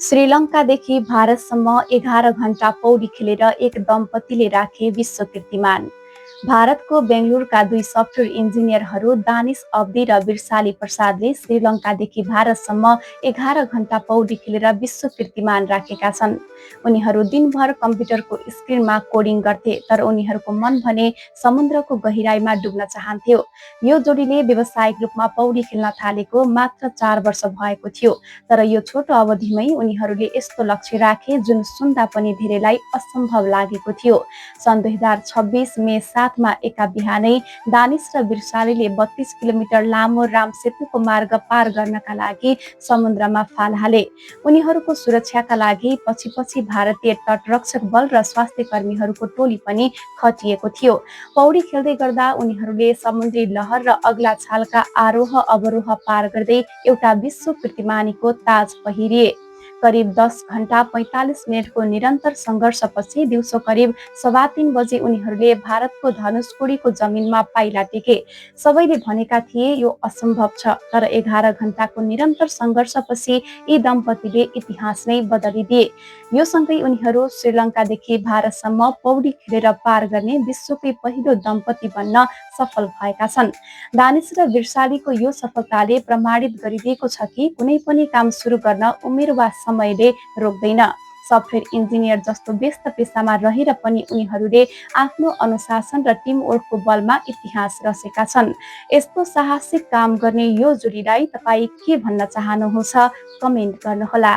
श्रीलङ्कादेखि भारतसम्म 11 घण्टा पौडी खेलेर एक दम्पतिले राखे विश्व कीर्तिमान। भारतको बेंगलुरुका दुई सफ्टवेयर इन्जिनियरहरू दानिश अब्दी र बिरसाली प्रसादले श्रीलङ्कादेखि भारतसम्म 11 घण्टा पौडी खेलेर विश्व कीर्तिमान राखेका छन्। उनीहरू दिनभर कम्प्युटरको स्क्रिनमा कोडिङ गर्थे, तर उनीहरूको मन भने समुद्रको गहिराईमा डुब्न चाहन्थ्यो। यो जोडीले व्यावसायिक रूपमा पौडी खेल्न थालेको मात्र 4 वर्ष भएको थियो, तर यो छोटो अवधिमै उनीहरूले यस्तो लक्ष्य राखे जुन सुन्दा पनि धेरैलाई असम्भव लागेको थियो। सन् 2026 मे 7 मा एका बिहानै दानिश र बिरसालीले 32 किलोमिटर लामो राम सेतुको मार्ग पार गर्नका लागि समुद्रमा फाल हाले। उनीहरूको सुरक्षाका लागि पछि भारतीय तटरक्षक बल र स्वास्थ्य कर्मीहरूको टोली पनि खटिएको थियो। पौडी खेल्दै गर्दा उनीहरूले समुद्री लहर र अग्ला छालका आरोह अवरोह पार गर्दै एउटा विश्व कीर्तिमानीको ताज पहिरिए। करिब 10 घण्टा 45 मिनटको निरन्तर सङ्घर्षपछि दिउँसो करिब 3:15 बजे उनीहरूले भारतको धनुषकोडीको जमिनमा पाइला टेके। सबैले भनेका थिए यो असम्भव छ, तर 11 घण्टाको निरन्तर सङ्घर्षपछि यी दम्पतिले इतिहास नै बदलिदिए। यो सँगै उनीहरू श्रीलङ्कादेखि भारतसम्म पौडी खेलेर पार गर्ने विश्वकै पहिलो दम्पति बन्न सफल भएका छन्। दानिश र बिरसालीको यो सफलताले प्रमाणित गरिदिएको छ कि कुनै पनि काम सुरु गर्न उमेर वा समयले रोक्दैन। सफ्टवेयर इन्जिनियर जस्तो व्यस्त पेसामा रहेर पनि उनीहरूले आफ्नो अनुशासन र टिमवर्कको बलमा इतिहास रचेका छन्। यस्तो साहसिक काम गर्ने यो जोडीलाई तपाईँ के भन्न चाहनुहुन्छ? कमेन्ट गर्नुहोला।